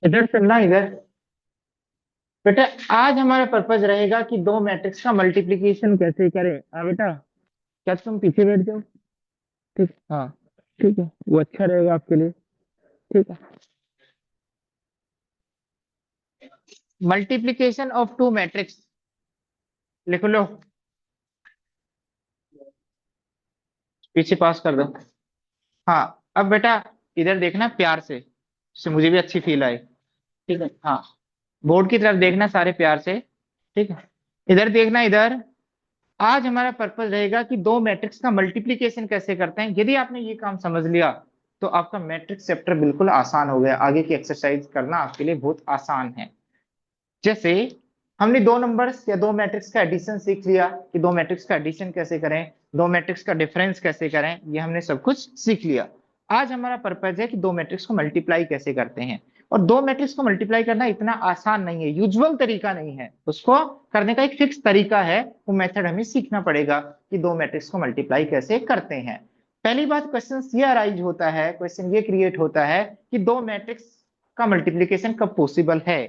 इधर सुनना इधर। बेटा आज हमारा पर्पज रहेगा कि दो मैट्रिक्स का मल्टीप्लिकेशन कैसे करें। बेटा क्या तुम पीछे बैठ जाओ। ठीक, हाँ। ठीक है, वो अच्छा रहेगा आपके लिए। ठीक है। मल्टीप्लिकेशन ऑफ टू मैट्रिक्स लिख लो। पीछे पास कर दो। हाँ अब बेटा इधर देखना प्यार से, इससे मुझे भी अच्छी फील आई। ठीक है, हाँ। बोर्ड की तरफ देखना सारे प्यार से। ठीक है, इधर देखना इधर। आज हमारा पर्पज रहेगा कि दो मैट्रिक्स का मल्टीप्लिकेशन कैसे करते हैं। यदि आपने ये काम समझ लिया तो आपका मैट्रिक्स चैप्टर बिल्कुल आसान हो गया। आगे की एक्सरसाइज करना आपके लिए बहुत आसान है। जैसे हमने दो नंबर्स या दो मैट्रिक्स का एडिशन सीख लिया कि दो मैट्रिक्स का एडिशन कैसे करें, दो मैट्रिक्स का डिफरेंस कैसे करें, ये हमने सब कुछ सीख लिया। आज हमारा पर्पज है कि दो मैट्रिक्स को मल्टीप्लाई कैसे करते हैं। और दो मैट्रिक्स को मल्टीप्लाई करना इतना आसान नहीं है, यूजुअल तरीका नहीं है, उसको करने का एक फिक्स तरीका है। वो मेथड हमें सीखना पड़ेगा कि दो मैट्रिक्स को मल्टीप्लाई कैसे करते हैं। पहली बात, क्वेश्चन ये अराइज होता है, क्वेश्चन ये क्रिएट होता है कि दो मैट्रिक्स का मल्टीप्लीकेशन कब पॉसिबल है,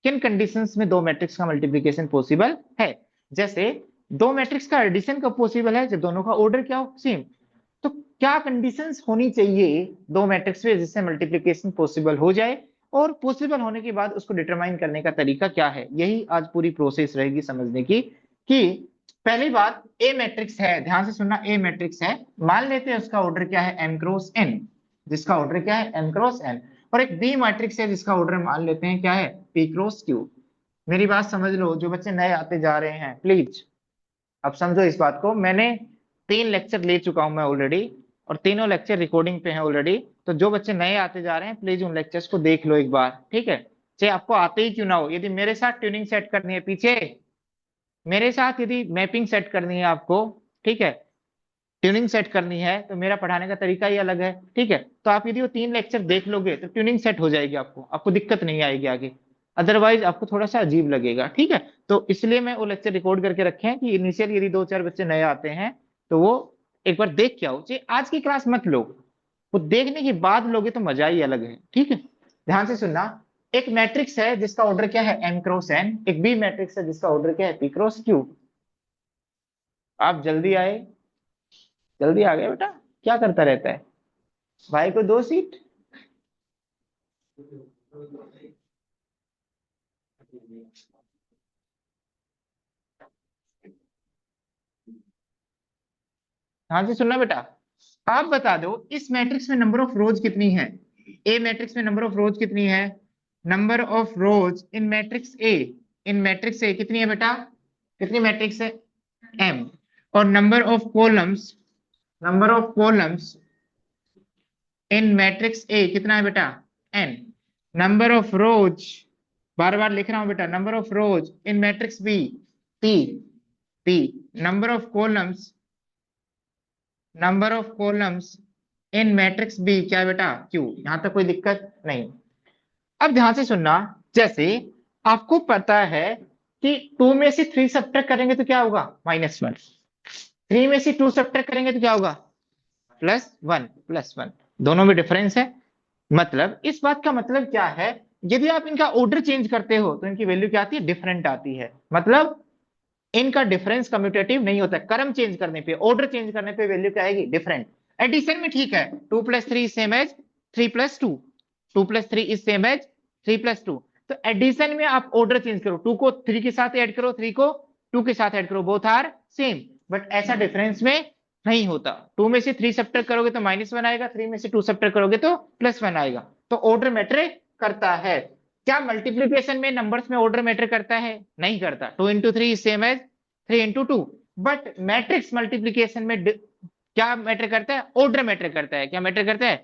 किन कंडीशंस में दो मैट्रिक्स का मल्टीप्लिकेशन पॉसिबल है। जैसे दो मैट्रिक्स का एडिशन कब पॉसिबल है, जब दोनों का ऑर्डर क्या हो, सेम। तो क्या कंडीशंस होनी चाहिए दो मैट्रिक्स में जिससे मल्टीप्लिकेशन पॉसिबल हो जाए, और पॉसिबल होने के बाद उसको डिटरमाइन करने का तरीका क्या है, यही आज पूरी प्रोसेस रहेगी समझने की। कि पहली बात, ए मैट्रिक्स है, ध्यान से सुनना, ए मैट्रिक्स है। मान लेते हैं उसका ऑर्डर क्या है, एम क्रॉस एन। जिसका ऑर्डर क्या है, एम क्रॉस एन। और एक बी मैट्रिक्स है जिसका ऑर्डर मान लेते हैं क्या है, पी क्रॉस क्यू। मेरी बात समझ लो, जो बच्चे नए आते जा रहे हैं प्लीज अब समझो इस बात को। मैंने 3 लेक्चर ले चुका हूं मैं ऑलरेडी, और तीनों लेक्चर रिकॉर्डिंग पे हैं ऑलरेडी। तो जो बच्चे नए आते जा रहे हैं प्लीज उन लेक्चर्स को देख लो एक बार, ठीक है। चाहे आपको आते ही क्यों ना हो, यदि मेरे साथ ट्यूनिंग सेट करनी है पीछे, मेरे साथ यदि मैपिंग सेट करनी है आपको, ठीक है, ट्यूनिंग सेट करनी है, तो मेरा पढ़ाने का तरीका ही अलग है। ठीक है, तो आप यदि वो 3 लेक्चर देख लोगे तो ट्यूनिंग सेट हो जाएगी, आपको आपको दिक्कत नहीं आएगी आगे। अदरवाइज आपको थोड़ा सा अजीब लगेगा। ठीक है, तो इसलिए मैं वो लेक्चर रिकॉर्ड करके रखे हैं कि इनिशियल यदि 2-4 बच्चे नए आते हैं तो वो एक बार देख के आओ। चाहिए आज की क्लास मत लो, वो देखने के बाद लोगे तो मजा ही अलग है। ठीक है, ध्यान से सुनना। एक मैट्रिक्स है जिसका ऑर्डर क्या है, एम क्रॉस एन। एक बी मैट्रिक्स है जिसका ऑर्डर क्या है, पी क्रॉस क्यू। आप जल्दी आए, जल्दी आ गए बेटा। क्या करता रहता है, भाई को 2 सीट। ध्यान से सुनना बेटा। आप बता दो इस मैट्रिक्स में नंबर ऑफ रोज कितनी है। ए मैट्रिक्स में नंबर ऑफ रोज कितनी है, number of rows in matrix A. In matrix A कितनी है बेटा, कितनी मैट्रिक्स है, एम। और number of columns in matrix A कितना है बेटा, एन। नंबर ऑफ रोज, बार बार लिख रहा हूं बेटा, number of rows in matrix B, P. P. Number of columns, number of columns in matrix B क्या है बेटा, क्यू। यहां तक कोई दिक्कत नहीं। अब ध्यान से सुनना। जैसे आपको पता है कि 2 में से 3 सब्ट्रैक्ट करेंगे तो क्या होगा, -1। 3 में से 2 सब्ट्रैक्ट करेंगे तो क्या होगा, +1। +1, दोनों में डिफरेंस है। मतलब इस बात का मतलब क्या है, यदि आप इनका ऑर्डर चेंज करते हो तो इनकी वैल्यू क्या आती है, डिफरेंट आती है। मतलब इनका डिफरेंस कम्यूटेटिव नहीं होता, क्रम चेंज करने पे, ऑर्डर चेंज करने पे वैल्यू क्या आएगी, डिफरेंट। एडिशन में ठीक है, 2+3 is same as 3+2। 2+3 is same as 3+2। तो एडिशन में आप ऑर्डर चेंज करो, 2 को 3 के साथ ऐड करो, 3 को 2 के साथ ऐड करो, बोथ आर सेम। बट ऐसा डिफरेंस में नहीं होता। 2 में से 3 सब्ट्रैक्ट करोगे तो -1 आएगा, 3 में से 2 सब्ट्रैक्ट करोगे तो +1 आएगा। तो ऑर्डर मैटर करता है। क्या मल्टीप्लीकेशन में नंबर्स में ऑर्डर मैटर करता है, नहीं करता। 2 × 3 is same as 3 × 2। But matrix multiplication में क्या मैटर करता है, ऑर्डर मैटर करता है। क्या मैटर करता है,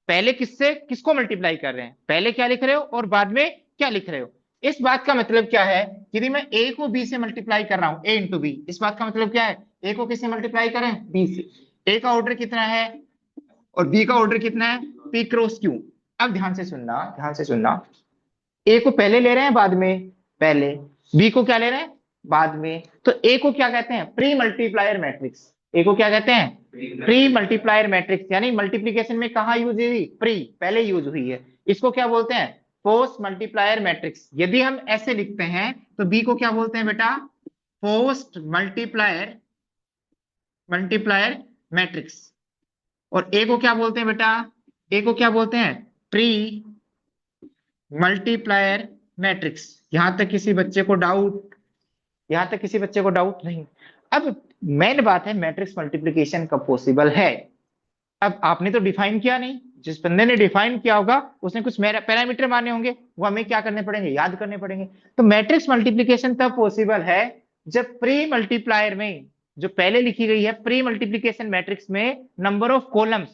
पहले किससे किसको मल्टीप्लाई कर रहे हैं, पहले क्या लिख रहे हो और बाद में क्या लिख रहे हो। इस बात का मतलब क्या है, यदि मैं ए को बी से मल्टीप्लाई कर रहा हूं, ए इंटू बी, इस बात का मतलब क्या है, ए को किससे मल्टीप्लाई करें, बी से। ए का ऑर्डर कितना है और बी का ऑर्डर कितना है, पी क्रॉस क्यू। अब ध्यान से सुनना, ध्यान से सुनना। ए को पहले ले रहे हैं बाद में, पहले। बी को क्या ले रहे हैं, बाद में। तो ए को क्या कहते हैं, प्री मल्टीप्लायर मैट्रिक्स। ए को क्या कहते हैं, प्री मल्टीप्लायर मैट्रिक्स। यानी मल्टीप्लीकेशन में कहा यूज हुई, प्री, पहले यूज हुई है। इसको क्या बोलते हैं, पोस्ट मल्टीप्लायर मैट्रिक्स। यदि हम ऐसे लिखते हैं तो बी को क्या बोलते हैं बेटा, पोस्ट मल्टीप्लायर मैट्रिक्स। और ए को क्या बोलते हैं बेटा, ए को क्या बोलते हैं, प्री मल्टीप्लायर मैट्रिक्स। यहां तक किसी बच्चे को डाउट, यहां तक किसी बच्चे को डाउट नहीं। अब मेन बात है मैट्रिक्स मल्टीप्लिकेशन कब पॉसिबल है। अब आपने तो डिफाइन किया नहीं, जिस बंदे ने डिफाइन किया होगा उसने कुछ पैरामीटर माने होंगे, वो हमें क्या करने पड़ेंगे, याद करने पड़ेंगे। तो मैट्रिक्स मल्टीप्लिकेशन तब पॉसिबल है जब प्री मल्टीप्लायर में, जो पहले लिखी गई है प्री मल्टीप्लिकेशन मैट्रिक्स में number of columns,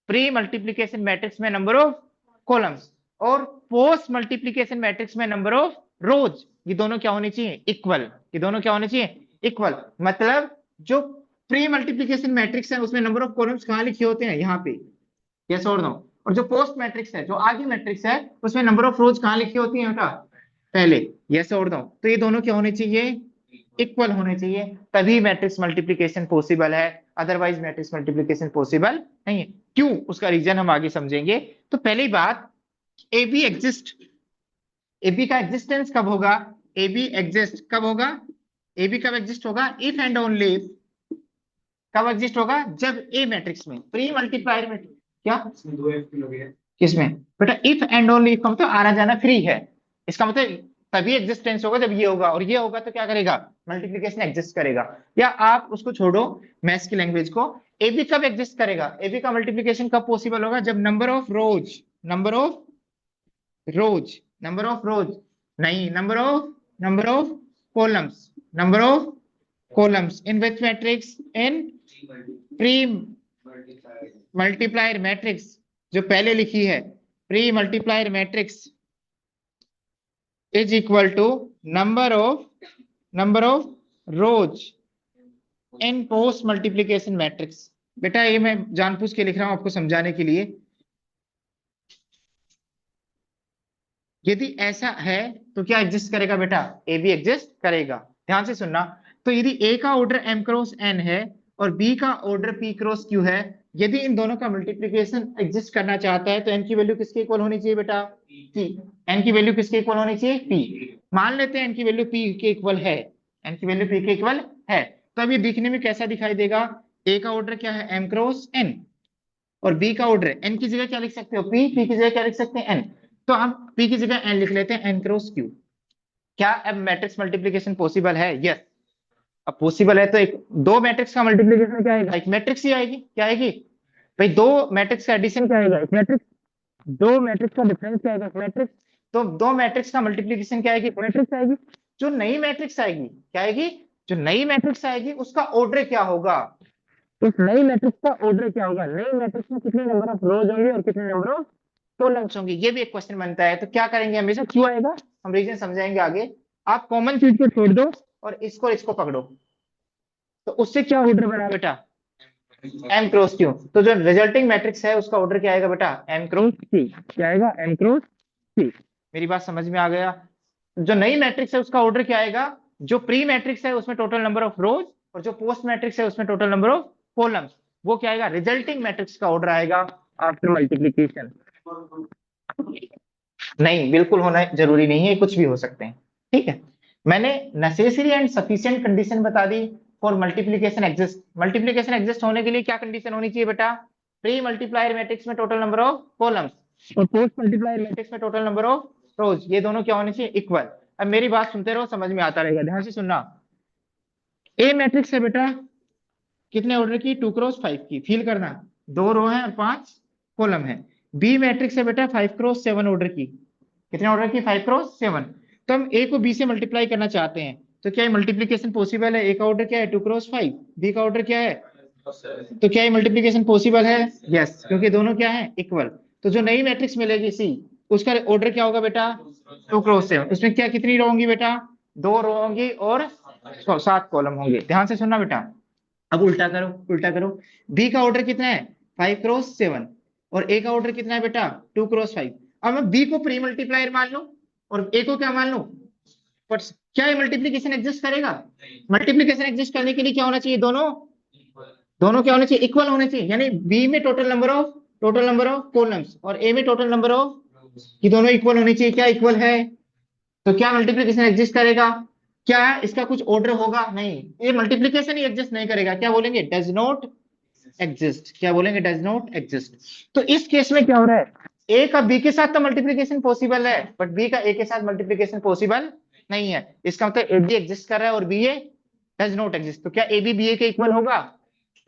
pre multiplication matrix में नंबर ऑफ कॉलम्स, और पोस्ट मल्टीप्लिकेशन मैट्रिक्स में नंबर ऑफ रोज, ये दोनों क्या होने चाहिए, इक्वल। ये दोनों क्या होने चाहिए, इक्वल। मतलब जो प्री मल्टीप्लिकेशन मैट्रिक्स है उसमें नंबर ऑफ कॉलम्स कहाँ लिखे होते हैं, यहाँ पे, यस और नो। और जो पोस्ट मैट्रिक्स है, जो आगे मैट्रिक्स है, उसमें नंबर ऑफ रोज कहाँ लिखी होती है बेटा, पहले, यस और नो। तो ये दोनों क्या होने चाहिए, इक्वल होने चाहिए, तभी मैट्रिक्स मल्टीप्लिकेशन पॉसिबल है, अदरवाइज मैट्रिक्स मल्टीप्लिकेशन पॉसिबल नहीं है। क्यों, उसका रीजन हम आगे समझेंगे। तो पहली बात, A B exist, A B का एग्जिस्टेंस कब होगा, ए बी एग्जिस्ट कब होगा, ए बी कब एग्जिस्ट होगा, इफ एंड ओनली कब एग्जिस्ट होगा, जब ए मैट्रिक्स में प्री मल्टीप्लायर में, क्या किसमें बेटा, इफ एंड ओनली इफ, मतलब आना जाना फ्री है, इसका मतलब तभी एग्जिस्टेंस होगा जब ये होगा, और ये होगा तो क्या करेगा, मल्टीप्लिकेशन एग्जिस्ट करेगा। या आप उसको छोड़ो मैथ्स की लैंग्वेज को, ए बी कब एग्जिस्ट करेगा, ए बी का मल्टीप्लिकेशन कब पॉसिबल होगा, जब number of rows, number of rows, number of rows नहीं, number of columns, number of columns in which matrix, in pre multiplier matrix, जो पहले लिखी है pre multiplier matrix is equal to number of rows in post multiplication matrix. बेटा ये मैं जानबूझ के लिख रहा हूं आपको समझाने के लिए। यदि ऐसा है तो क्या एग्जिस्ट करेगा बेटा, ए बी एग्जिस्ट करेगा। ध्यान से सुनना। तो यदि ए का ऑर्डर m क्रॉस n है और बी का ऑर्डर p क्रॉस q है, यदि इन दोनों का मल्टीप्लिकेशन एग्जिस्ट करना चाहता है तो n की वैल्यू किसके इक्वल होनी चाहिए बेटा, p। n की वैल्यू किसके इक्वल होनी चाहिए, p। मान लेते हैं n की वैल्यू p के इक्वल है, n की वैल्यू p के इक्वल है, तो अब ये दिखने में कैसा दिखाई देगा, a का ऑर्डर क्या है m क्रॉस n, और b का ऑर्डर n की जगह क्या लिख सकते हो, p की जगह क्या लिख सकते हैं, n। तो हम p की जगह n लिख लेते हैं, n क्रॉस q। क्या अब मैट्रिक्स मल्टीप्लिकेशन पॉसिबल है, यस। अब पॉसिबल है तो एक दो मैट्रिक्स का मल्टीप्लिकेशन क्या आएगा, एक मैट्रिक्स ही आएगी, क्या आएगी भाई, दो मैट्रिक्स का एडिशन क्या आएगा, एक मैट्रिक्स। दो मैट्रिक्स का डिफरेंस क्या आएगा, एक मैट्रिक्स। तो दो मैट्रिक्स का मल्टीप्लिकेशन क्या आएगी, मैट्रिक्स आएगी। जो नई मैट्रिक्स आएगी क्या आएगी, जो नई मैट्रिक्स आएगी उसका ऑर्डर क्या होगा, उस नई मैट्रिक्स का ऑर्डर क्या होगा, नई मैट्रिक्स में कितने नंबर ऑफ रोज होंगे और कितने नंबर ऑफ कॉलम्स होंगे, ये भी एक क्वेश्चन बनता है। तो क्या करेंगे, हमेशा क्यों आएगा, हम रीजन समझाएंगे आगे। आप कॉमन चीज को छोड़ दो और इसको पकड़ो, तो उससे क्या ऑर्डर बना बेटा, m क्रॉस q। तो जो रिजल्टिंग मैट्रिक्स है उसका ऑर्डर क्या आएगा बेटा, m क्रॉस c। क्या आएगा, m क्रॉस c। मेरी बात समझ में आ गया। जो नई मैट्रिक्स है उसका ऑर्डर क्या आएगा, जो प्री मैट्रिक्स है उसमें टोटल नंबर ऑफ रोज, और जो पोस्ट मैट्रिक्स है उसमें टोटल नंबर ऑफ कॉलम्स, वो क्या आएगा, रिजल्टिंग मैट्रिक्स का ऑर्डर आएगा आफ्टर मल्टीप्लिकेशन। नहीं, बिल्कुल होना जरूरी नहीं है, कुछ भी हो सकते हैं, ठीक है। मैंने नेसेसरी एंड सफिशिएंट कंडीशन बता दी for multiplication exist. Multiplication exist होने के लिए क्या कंडीशन होनी चाहिए बेटा, प्री मल्टीप्लायर मैट्रिक्स में टोटल नंबर ऑफ कॉलम्स और पोस्ट मल्टीप्लायर मैट्रिक्स में टोटल नंबर ऑफ रोज, ये दोनों क्या होने चाहिए, इक्वल। अब मेरी बात सुनते रहो, समझ में आता रहेगा, ध्यान से सुनना। ए मैट्रिक्स है बेटा कितने ऑर्डर की, 2 क्रॉस 5 की, फील करना, 2 रो है और 5 कॉलम है। बी मैट्रिक्स है बेटा 5 क्रॉस 7 ऑर्डर की, कितने ऑर्डर की, 5 क्रॉस 7। तो हम ए को बी से मल्टीप्लाई करना चाहते हैं, तो क्या मल्टीप्लिकेशन पॉसिबल है, ए का ऑर्डर क्या है 2 क्रॉस 5, बी का ऑर्डर क्या है, तो क्या ये मल्टीप्लिकेशन पॉसिबल है, यस, क्योंकि दोनों क्या है, इक्वल। तो जो नई मैट्रिक्स मिलेगी सी, उसका ऑर्डर क्या होगा बेटा, 2 क्रॉस 7। उसमें क्या कितनी रो होंगी बेटा, 2 रो होंगी और 7 कॉलम होंगे। ध्यान से सुनना बेटा। अब उल्टा करो, उल्टा करो। बी का ऑर्डर कितना है, 5 क्रॉस 7, और ए का ऑर्डर कितना है बेटा, 2 क्रॉस 5। अब मैं बी को प्री मल्टीप्लायर मान लूं और ए को क्या मान लूं, पर क्या ये मल्टीप्लिकेशन एग्जिस्ट करेगा, मल्टीप्लिकेशन एग्जिस्ट करने के लिए क्या होना चाहिए, दोनों क्या होने चाहिए, इक्वल होने चाहिए। यानी बी में टोटल नंबर ऑफ कॉलम्स और ए में टोटल नंबर ऑफ कि दोनों इक्वल होनी चाहिए, क्या इक्वल है, तो क्या मल्टीप्लीकेशन एग्जिस्ट करेगा, क्या इसका कुछ ऑर्डर होगा, नहीं, ये मल्टीप्लीकेशन ही एग्जिस्ट नहीं करेगा, क्या बोलेंगे, डज नॉट एग्जिस्ट, क्या बोलेंगे, डज नॉट एग्जिस्ट। तो इस केस में क्या हो रहा है, ए का बी के साथ तो मल्टीप्लीकेशन पॉसिबल है, बट बी का ए के साथ मल्टीप्लीकेशन पॉसिबल नहीं है, इसका मतलब ए बी एग्जिस्ट कर रहा है और B A does not exist, तो क्या ए बी बी ए के इक्वल होगा,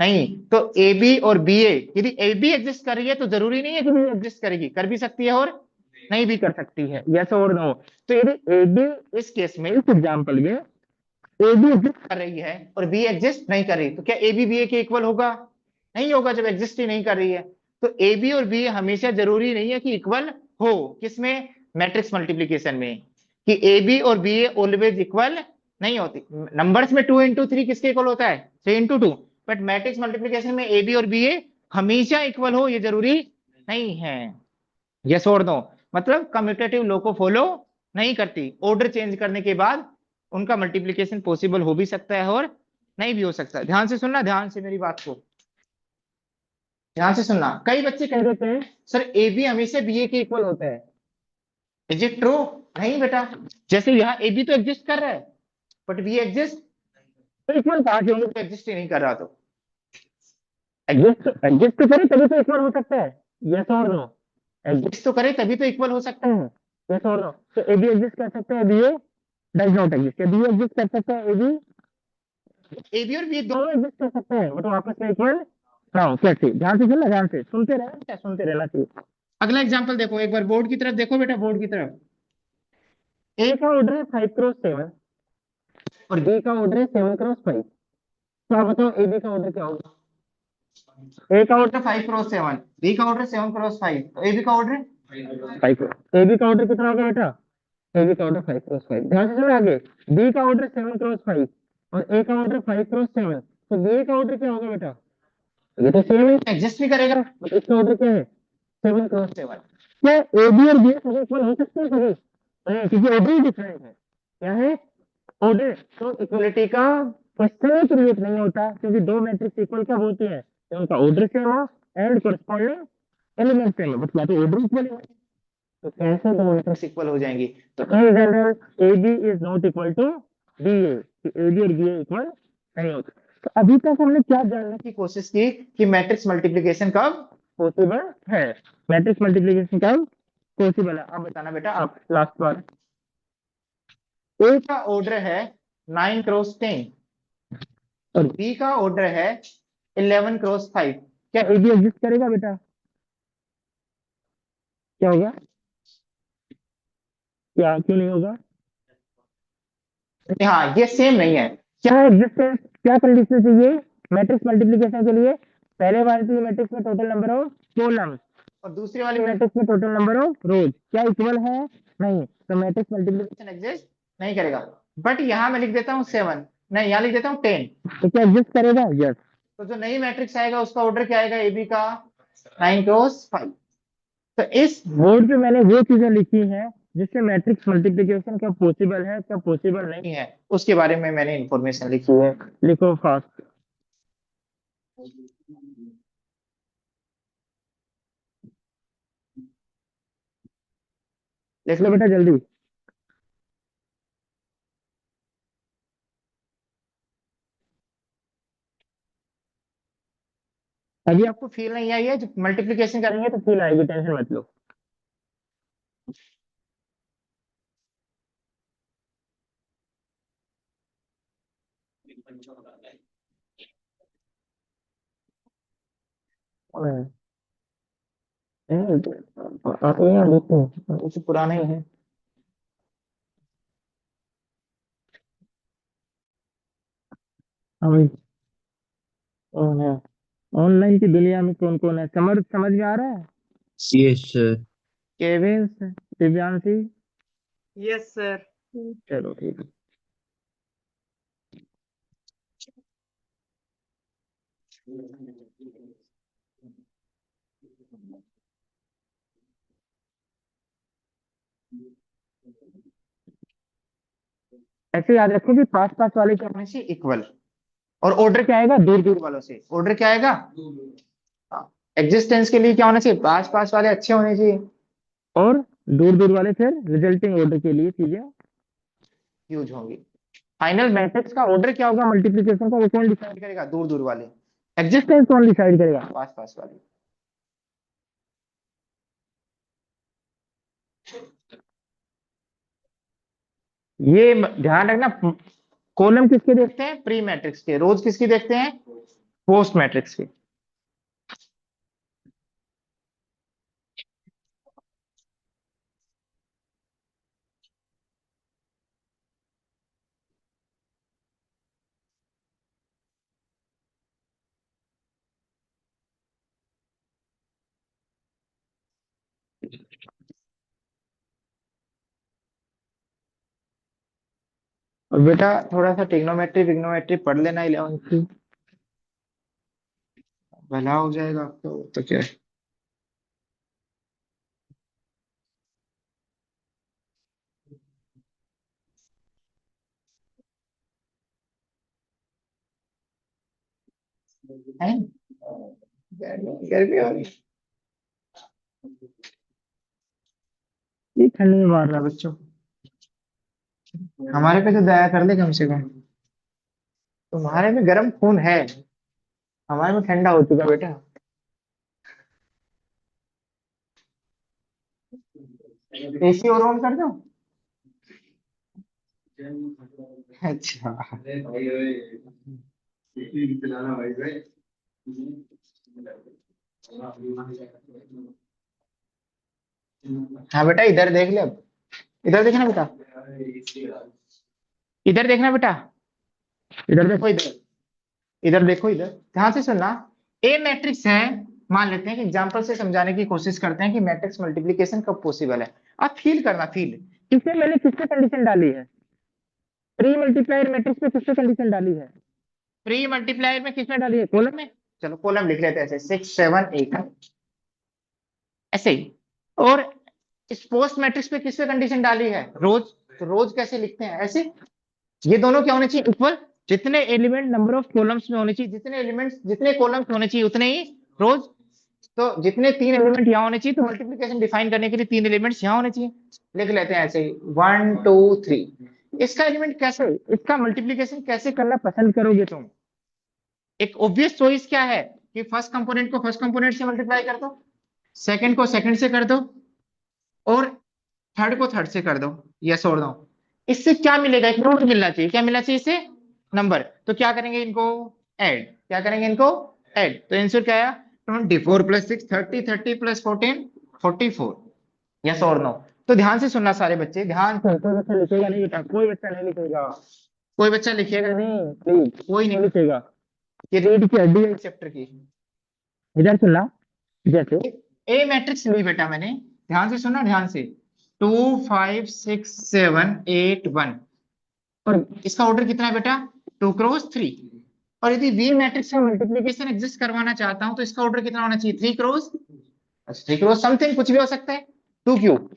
नहीं, तो ए बी और बी ए, यदि ए बी एग्जिस्ट कर रही है तो जरूरी नहीं है कि बी एग्जिस्ट करेगी, कर भी सकती है और नहीं भी कर सकती है, यस और नो। तो यदि ए बी, इस केस में, इस एग्जांपल में ए बी एग्जिस्ट कर रही है और बी एग्जिस्ट नहीं कर रही, तो क्या ए बी बी ए के इक्वल होगा, नहीं होगा, जब एग्जिस्ट ही नहीं कर रही है। तो ए बी और बी हमेशा जरूरी नहीं है कि इक्वल हो, किसमें, मैट्रिक्स मल्टीप्लीकेशन में, कि ए बी और बी ए ऑलवेज इक्वल नहीं होती, नंबर्स में 2 into 3 किसके इक्वल होता है, 3 into 2, बट मैट्रिक्स मल्टीप्लीकेशन में ए बी और बी ए हमेशा इक्वल हो ये जरूरी नहीं है, यस और नो। मतलब कम्यूटेटिव लॉ को फॉलो नहीं करती, ऑर्डर चेंज करने के बाद उनका मल्टीप्लीकेशन पॉसिबल हो भी सकता है और नहीं भी हो सकता है। ध्यान से सुनना, ध्यान से मेरी बात को ध्यान से सुनना। कई बच्चे कह देते हैं सर ए बी हमेशा बी ए के इक्वल होता है, इज इट ट्रू, नहीं बेटा, जैसे यहाँ ए बी तो एग्जिस्ट कर रहा है बट बी एग्जिस्ट, तो इक्वल कहा कि तो एग्जिस्ट ही नहीं कर रहा, तो एग्जिस्ट एग्जिस्ट तो करे तभी तो इक्वल हो सकता है, यस और नो, एग्जिस्ट तो करे तभी तो इक्वल हो सकता है, यस और नो। तो ए बी एग्जिस्ट कर सकता है, B A does not exist, B exist कर सकता है, ए बी और बी दोनों एग्जिस्ट कर सकते हैं, बट आपस में इक्वल ना हो, कैसे, ध्यान से सुनना, ध्यान से सुनते रहना, क्या सुनते रहना चाहिए। अगला एग्जांपल देखो, एक बार बोर्ड की तरफ देखो बेटा, बोर्ड की तरफ, ए का ऑर्डर है 5 × 7 और बी का ऑर्डर है 7 × 5, तो आप बताओ ए बी का ऑर्डर क्या होगा, ए का ऑर्डर 5 × 7, बी का ऑर्डर 7 × 5, तो ए बी का ऑर्डर 5, ए बी का ऑर्डर कितना होगा बेटा, ए बी का ऑर्डर 5 × 5, ध्यान से सुनो आगे, बी का ऑर्डर 7 × 5 और ए का ऑर्डर 5 × 7, तो बी का ऑर्डर क्या होगा बेटा, ये तो सेम है, एग्जिस्ट भी करेगा, बट इसका ऑर्डर क्या है, 7 × 7। क्या ए बी और बी सभी इक्वल हो सकते हैं सभी, नहीं, क्योंकि ऑर्डर ही डिफरेंट है, क्या है, ऑर्डर, तो इक्वलिटी का क्वेश्चन क्रिएट नहीं होता, क्योंकि दो मैट्रिक्स इक्वल कब होती है, तो उनका ऑर्डर सेम हो एंड कोरस्पॉन्डिंग एलिमेंट सेम हो, बट क्या तो ऑर्डर इक्वल है, तो कैसे दो मैट्रिक्स इक्वल हो जाएंगी, तो in general A B is not equal to B A, A B और बी ए इक्वल नहीं होते। तो अभी तक हमने क्या जानने की कोशिश की कि मैट्रिक्स मल्टीप्लिकेशन कब पॉसिबल है, मैट्रिक्स मल्टीप्लिकेशन कब पॉसिबल है, अब बताना बेटा, आप लास्ट बार, ए का ऑर्डर है 9 × 10 और बी का ऑर्डर है 11 × 5, क्या ए बी एग्जिस्ट करेगा बेटा, क्या होगा, क्या क्यों नहीं होगा, हाँ ये सेम नहीं है, क्या एग्जिस्टेंस, क्या कंडीशन चाहिए मैट्रिक्स मल्टीप्लिकेशन के लिए, पहले वाली मैट्रिक्स में टोटल नंबर ऑफ कॉलम्स और दूसरी वाली मैट्रिक्स में टोटल नंबर ऑफ रोज क्या इक्वल है, नहीं, तो मैट्रिक्स मल्टीप्लिकेशन एग्जिस्ट नहीं करेगा, बट यहाँ मैं लिख देता हूँ 7, नहीं यहाँ लिख देता हूँ 10, तो क्या एग्जिस्ट करेगा, यस, तो जो नई मैट्रिक्स आएगा उसका ऑर्डर क्या आएगा, ए बी का 9 × 5। तो इस बोर्ड पे मैंने वो चीजें लिखी हैं जिससे मैट्रिक्स मल्टीप्लिकेशन क्या पॉसिबल है क्या पॉसिबल नहीं है, उसके बारे में मैंने इंफॉर्मेशन लिखी है, लिखो फास्ट, लिख लो बेटा जल्दी। अभी आपको फील नहीं आई है, जब मल्टीप्लिकेशन करेंगे तो फील आएगी, टेंशन मत लो। आते हैं देखते हैं, कुछ पुराने ही है, हाँ भाई, ऑनलाइन की दुनिया में कौन कौन है, समझ समझ में आ रहा है, yes sir. Kevin, Divyanshi, yes sir. चलो ठीक है। ऐसे याद रखो कि पास पास वाले क्या होने चाहिए, इक्वल, और ऑर्डर क्या आएगा, दूर दूर वालों से, ऑर्डर क्या आएगा, एग्जिस्टेंस के लिए क्या होना चाहिए, पास पास वाले अच्छे होने चाहिए और दूर दूर वाले फिर रिजल्टिंग ऑर्डर के लिए चीजें यूज होंगी। फाइनल मैट्रिक्स का ऑर्डर क्या होगा मल्टीप्लिकेशन का, वो कौन डिसाइड करेगा? दूर दूर वाले। एग्जिस्टेंस कौन डिसाइड करेगा? पास पास वाले। ये ध्यान रखना, कॉलम किसके देखते हैं? प्री मैट्रिक्स के। रोज किसकी देखते हैं? पोस्ट मैट्रिक्स के। और बेटा थोड़ा सा ट्रिग्नोमेट्री विग्नोमेट्री पढ़ लेना 11th की, भला हो जाएगा आपको तो क्या है। गर्मी हो रही ये ठंडी में मार रहा है बच्चों। हमारे पे तो दया कर ले कम से कम। तुम्हारे में गर्म खून है, हमारे में ठंडा हो चुका बेटा। एसी और ऑन कर दो। अच्छा। हाँ बेटा इधर देख ले अब। इधर देखना बेटा, इधर देखना बेटा, इधर देखो इधर, इधर देखो इधर, ध्यान से सुनना। ए मैट्रिक्स है, मान लेते हैं कि एग्जांपल से समझाने की कोशिश करते हैं कि मैट्रिक्स मल्टीप्लिकेशन कब पॉसिबल है। आप फील करना, फील। इसमें मैंने किससे कंडीशन डाली है? प्री मल्टीप्लायर मैट्रिक्स में किससे कंडीशन डाली है? प्री मल्टीप्लायर में किसमें डाली है? कॉलम में। चलो कॉलम लिख लेते हैं ऐसे 6 7 8, ऐसे ही। और इस पोस्ट मैट्रिक्स पे किससे कंडीशन डाली है? रोज। तो रोज कैसे लिखते हैं? ऐसे। ये दोनों क्या होने चाहिए? इक्वल। जितने एलिमेंट नंबर ऑफ कॉलम्स में होने चाहिए, जितने एलिमेंट्स जितने कॉलम्स होने चाहिए उतने ही रोज। तो जितने 3 एलिमेंट यहाँ होने चाहिए, तो मल्टीप्लिकेशन डिफाइन करने के लिए 3 एलिमेंट्स यहाँ होने चाहिए। लिख लेते हैं ऐसे ही 1 2 3। इसका एलिमेंट कैसे, इसका मल्टीप्लिकेशन कैसे करना पसंद करोगे तुम? एक ऑब्वियस चॉइस क्या है कि फर्स्ट कंपोनेंट को फर्स्ट कंपोनेंट से मल्टीप्लाई कर दो, सेकंड को सेकंड से कर दो, और थर्ड को थर्ड से कर दो। यस और नो। इससे क्या मिलेगा? एक नोट मिलना चाहिए। क्या मिलना चाहिए इससे? नंबर। तो क्या करेंगे इनको? ऐड। क्या करेंगे इनको? ऐड। तो आंसर क्या आया? 24 + 6 30, 30 + 14 44। यस और नो। तो ध्यान से सुनना सारे बच्चे, ध्यान से। कोई बच्चा लिखेगा नहीं बेटा, कोई बच्चा नहीं लिखेगा, कोई बच्चा लिखेगा नहीं, प्लीज कोई नहीं लिखेगा। ये रीड की हड्डी है इस चैप्टर की। इधर सुनना। जैसे ए मैट्रिक्स ली बेटा मैंने, ध्यान से सुनना, ध्यान से। 2 5 6 7 8 1। और इसका ऑर्डर कितना है बेटा? 2 × 3। और यदि वी मैट्रिक्स में मल्टीप्लिकेशन एग्जिस्ट करवाना चाहता हूं तो इसका ऑर्डर कितना होना चाहिए? 3 × 3 × समथिंग, कुछ भी हो सकता है। 2 क्यूब।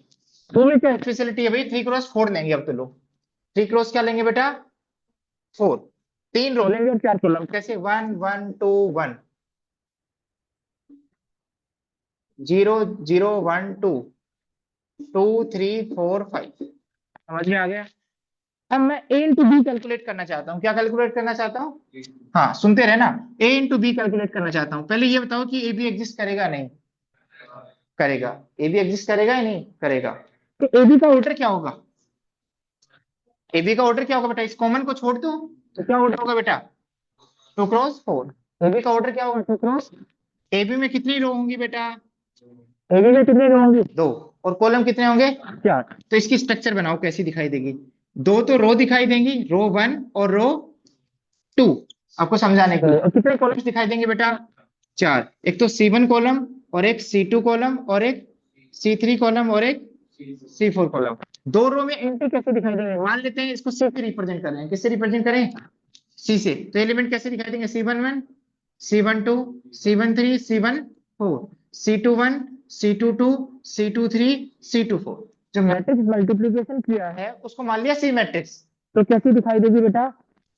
टू में क्या स्पेशलिटी है भाई? 3 × 4 लेंगे अब तो लोग। 3 × क्या लेंगे बेटा? 4। 3 रो लेंगे और 4 कॉलम। कैसे? 1 1 2 1, 0 0 1 2 2 3 4 5। समझ में आ गया? अब मैं ए इंटू बी कैलकुलेट करना चाहता हूँ। क्या कैलकुलेट करना चाहता हूँ? हाँ सुनते रहे ना। ए इंटू बी कैलकुलेट करना चाहता हूँ। पहले ये बताओ कि ए बी एग्जिस्ट करेगा नहीं करेगा? ए बी एग्जिस्ट करेगा या नहीं करेगा? तो ए बी का ऑर्डर क्या होगा? ए बी का ऑर्डर क्या होगा बेटा? इस कॉमन को छोड़ दो, तो क्या ऑर्डर होगा बेटा? 2 × 4। ए बी का ऑर्डर क्या होगा? 2 × ए बी में कितनी रो होंगी बेटा? ए बी में कितनी रो होंगी? 2। और कॉलम कितने होंगे? 4। तो इसकी स्ट्रक्चर बनाओ, कैसी दिखाई देगी? दो तो रो दिखाई देंगी, रो 1 और रो 2, आपको समझाने के लिए। और कितने कॉलम्स दिखाई देंगे बेटा? 4। एक तो C1 कॉलम, और एक C2 कॉलम, और एक C3 कॉलम, और एक C4 कॉलम। दो रो में एंट्री कैसे दिखाई देंगे? मान लेते हैं इसको C से रिप्रेजेंट कर रहे हैं। किससे रिप्रेजेंट करें? C से। तो एलिमेंट कैसे दिखाई देंगे? C11 C12 C13 C14 C21 C22 C23 C24। जो मैट्रिक्स मल्टीप्लिकेशन किया है उसको मान लिया सी मैट्रिक्स। तो कैसी दिखाई देगी बेटा?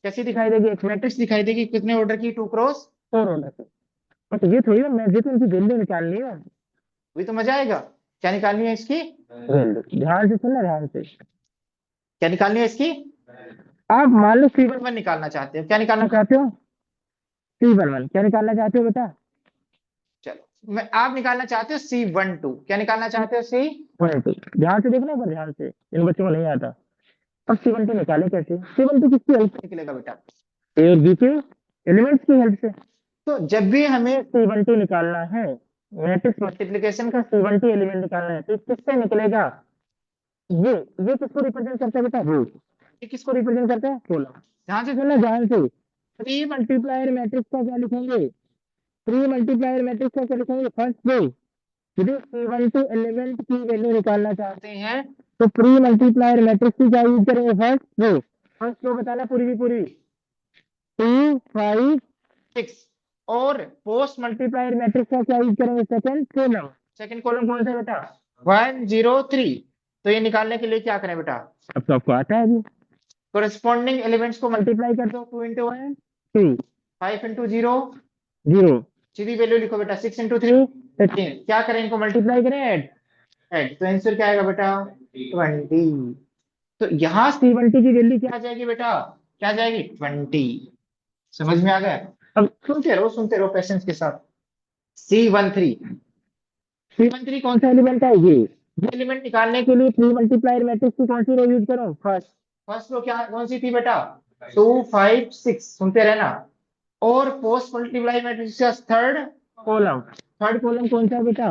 कैसी दिखाई देगी? एक मैट्रिक्स दिखाई देगी, कितने ऑर्डर की? 2 × 4 ऑर्डर की। बट ये थोड़ी ना मैजिक उनकी वैल्यू निकालनी है, अभी तो मजा आएगा। क्या निकालनी है इसकी? वैल्यू। ध्यान से सुनना, ध्यान से। क्या निकालनी है इसकी? आप मान लो C11 C11 निकालना चाहते हो, क्या निकालना चाहते चाहते हो, C11 क्या निकालना चाहते हो बेटा? हो? चलो मैं, आप निकालना चाहते हो C12, क्या निकालना चाहते हो? C12। ध्यान से देखना एक बार, ध्यान से, इन बच्चों को नहीं आता। अब C12 निकाले कैसे? C12 किसकी हेल्प से निकलेगा बेटा? A और B के एलिमेंट्स की हेल्प से। तो जब भी हमें C12 निकालना है, मैट्रिक्स मल्टीप्लिकेशन का C12 एलिमेंट निकालना है, तो किससे निकलेगा? ये किसको रिप्रेजेंट करता है बेटा? रो। ये किसको रिप्रेजेंट करता है? कॉलम। ध्यान से सुनना, ध्यान से। प्री मल्टीप्लायर मैट्रिक्स का क्या लिखेंगे? प्री मल्टीप्लायर मैट्रिक्स का क्या लिखेंगे? First row. यदि C12 एलिमेंट की वैल्यू निकालना चाहते हैं तो प्री मल्टीप्लायर मैट्रिक्स की क्या यूज करेंगे? First row. फर्स्ट रो बताना पूरी की पूरी, 2 5 6। और पोस्ट मल्टीप्लायर मैट्रिक्स का क्या यूज करेंगे? Second column. सेकंड कॉलम कौन सा बेटा? 1 0 3। तो ये निकालने के लिए क्या करें बेटा? अब तो आपको आता है अभी। कोरेस्पॉन्डिंग एलिमेंट्स को मल्टीप्लाई कर दो, 2 into 1 2 5 into 0 0 सीधी वैल्यू लिखो बेटा, 6 into 3 13। क्या करें इनको? मल्टीप्लाई करें, ऐड? ऐड। तो आंसर क्या आएगा बेटा? 20। तो यहाँ C12 की वैल्यू क्या आ जाएगी बेटा? क्या आ जाएगी? 20। समझ में आ गया? अब सुनते रहो पेशेंस के साथ। C13, C13 कौन सा एलिमेंट है? ये एलिमेंट निकालने के लिए प्री मल्टीप्लायर मैट्रिक्स की कौन सी रो यूज करो? फर्स्ट। फर्स्ट रो क्या कौन सी थी बेटा? 2 5 6। सुनते रहना। और पोस्ट मल्टीप्लाई मैट्रिक्स का थर्ड कॉलम। थर्ड कॉलम कौन सा है बेटा?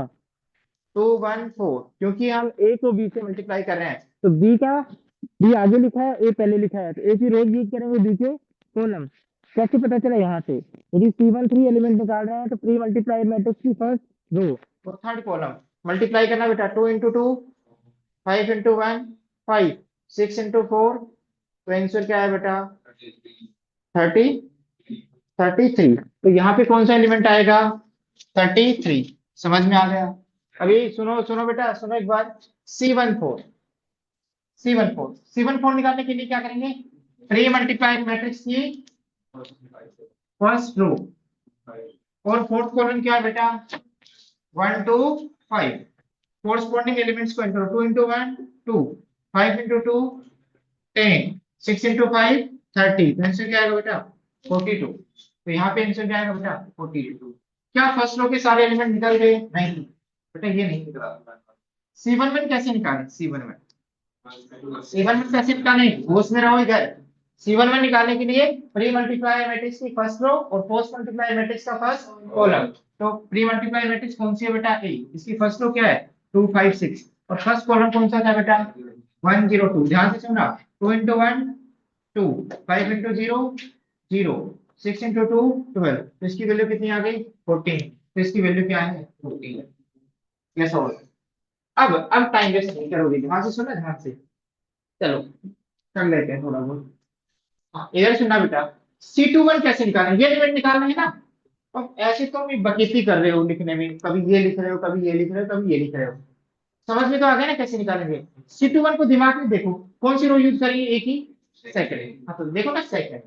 2 1 4। क्योंकि हम ए को बी से मल्टीप्लाई कर रहे हैं, तो बी आगे लिखा है, ए पहले लिखा है, तो ए की रोज यूज करेंगे, बी के कॉलम। कैसे पता चला? यहाँ से यदि C13 एलिमेंट निकाल रहे हैं तो प्री मल्टीप्लाई मैट्रिक्स की फर्स्ट रो और थर्ड कॉलम मल्टीप्लाई करना बेटा। 2 into 2 5 into 1 5 6 into 4। तो आंसर क्या है बेटा? 30 33। तो यहाँ पे कौन सा एलिमेंट आएगा? 33। समझ में आ गया? अभी सुनो सुनो बेटा, सुनो एक बार। C14, C14 निकालने के लिए क्या करेंगे? प्री मल्टीप्लाई मैट्रिक्स की फर्स्ट रो और फोर्थ कॉलम क्या है बेटा? 1 2 5। कोरस्पॉन्डिंग एलिमेंट्स को एंटर 2 into 1 2 5 into 2 10 6 into 5 30। तो आंसर क्या आएगा बेटा? 42। तो यहाँ पे आंसर क्या आएगा बेटा? 42। क्या फर्स्ट रो के सारे एलिमेंट निकल गए? नहीं बेटा, ये नहीं निकला। C11 कैसे निकालें? C11 कैसे निकालें? होश में रहो इधर। C11 निकालने के लिए प्री मल्टीप्लाई मैट्रिक्स की फर्स्ट रो और पोस्ट मल्टीप्लाई मैट्रिक्स का फर्स्ट कॉलम। तो प्री मल्टीप्लाई मैट्रिक्स कौन सी है बेटा? ए। इसकी फर्स्ट रो क्या है? 2 5 6। और फर्स्ट कॉलम कौन सा था बेटा? 1 0 2। ध्यान से सुनना। 2 into 1 2 5 into 0 0 6 into 2 12। तो इसकी वैल्यू कितनी आ गई? 14। तो इसकी वैल्यू क्या है? 14। कैसा होगा? अब टाइम वेस्ट नहीं करोगे, ध्यान से सुनना, ध्यान से। चलो कर लेते हैं थोड़ा बहुत। हाँ, इधर सुनना बेटा। C21 कैसे निकालना है? ये एलिमेंट निकालना है ना। अब ऐसे तो मैं बकीती कर रहे हो लिखने में, कभी ये लिख रहे हो, कभी ये लिख रहे हो, कभी ये लिख रहे हो। समझ में तो आ गया ना कैसे निकालेंगे? C21 को दिमाग में देखो, कौन सी रो यूज करेंगे? एक ही सेकंड। हाँ, तो देखो ना सेकंड।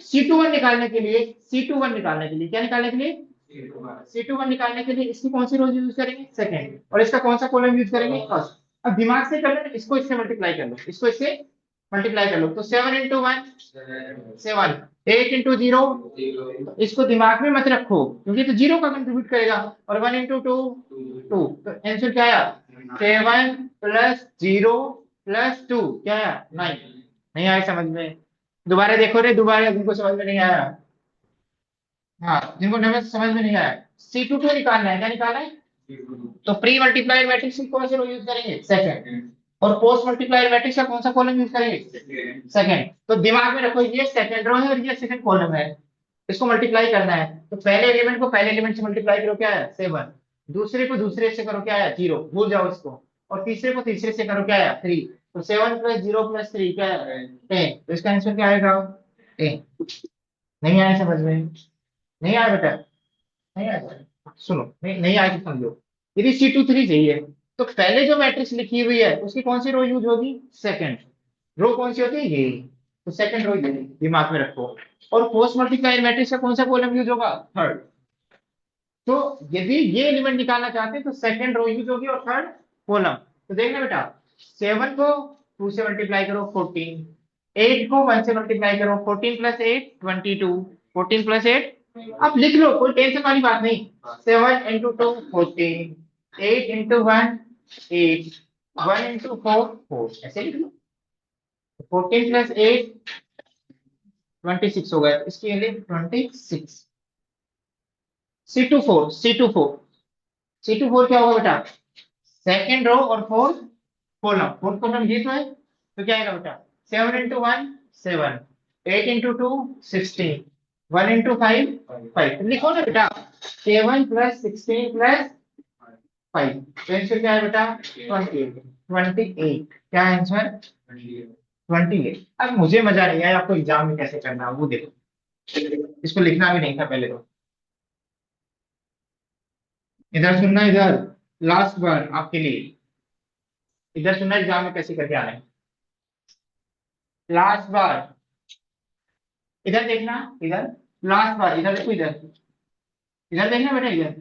C21 निकालने के लिए, C21 निकालने के लिए क्या निकालने के लिए? C21 निकालने के लिए इसकी कौन सी रो यूज करेंगे? सेकंड। और इसका कौन सा कॉलम यूज करेंगे? फर्स्ट। अब दिमाग से कर लो, इसको इससे मल्टीप्लाई कर लो, इसको इससे मल्टीप्लाई कर लो। तो 7 into 1 7 8 into 0। इसको दिमाग में मत रखो क्योंकि तो जीरो का कंट्रीब्यूट करेगा। और 1 into 2 2। तो आंसर क्या आया? 7 प्लस 0 प्लस 2 क्या आया? 9। नहीं आया समझ में? दोबारा देखो रे, दोबारा जिनको समझ में नहीं आया। हाँ, जिनको नंबर समझ में नहीं आया। C22 निकालना है, क्या निकालना है? तो प्री मल्टीप्लायर मैट्रिक्स की कौन सी रो यूज करेंगे? सेकंड। और पोस्ट मल्टीप्लायर मैट्रिक्स का कौन सा कॉलम यूज करेंगे? सेकंड। तो दिमाग में रखो, ये सेकंड रो है और ये सेकंड कॉलम है। इसको मल्टीप्लाई करना है, तो पहले एलिमेंट को पहले एलिमेंट से मल्टीप्लाई करो, क्या है? 7। दूसरे को दूसरे से करो, क्या है? 0, भूल जाओ इसको। और तीसरे को तीसरे से करो, क्या है? 3। तो 7 प्लस 0 प्लस 3 क्या है? 10। तो इसका आंसर क्या आएगा? 10। नहीं आया समझ में? नहीं आया बेटा? नहीं आया? सुनो, नहीं आया तो समझो। यदि C23 चाहिए तो पहले जो मैट्रिक्स लिखी हुई है उसकी कौन सी रो यूज होगी? सेकंड। रो कौन सी होती है? ये। तो सेकंड रो ये दिमाग में रखो। और पोस्ट मल्टीप्लायर मैट्रिक्स का कौन सा कॉलम यूज होगा? थर्ड। तो यदि ये एलिमेंट निकालना चाहते हैं तो सेकंड रो यूज होगी और थर्ड कॉलम। तो देखना बेटा, 7 को 2 से मल्टीप्लाई करो 14, 8 को 1 से मल्टीप्लाई करो 14 प्लस 8 22, 14 प्लस 8, अब लिख लो, कोई टेंशन वाली बात नहीं। 7 इंटू 2 14, 8 इंटू 1 8, 1 इंटू 4 4, ऐसे लिख लो। 14 प्लस 8 26 हो गया, इसकी वैल्यू 26। C24 C24 C24 क्या होगा बेटा, सेकेंड रो और फोर्थ कॉलम। फोर्थ कॉलम ये तो है, तो क्या आएगा बेटा, 7 इंटू 1 7, 8 इंटू 2 16, 1 इंटू 5 5, लिखो ना बेटा, 7 प्लस 16 प्लस 5, तो आंसर क्या है बेटा 28। 28 क्या आंसर 28। अब मुझे मजा नहीं आया, आपको एग्जाम में कैसे करना है वो देखो, इसको लिखना भी नहीं था पहले तो। इधर सुनना, इधर लास्ट बार आपके लिए, इधर सुनना एग्जाम में कैसे करके आना है, लास्ट बार। इधर देखना, इधर लास्ट बार, इधर देखो, इधर इधर देखना बेटा, इधर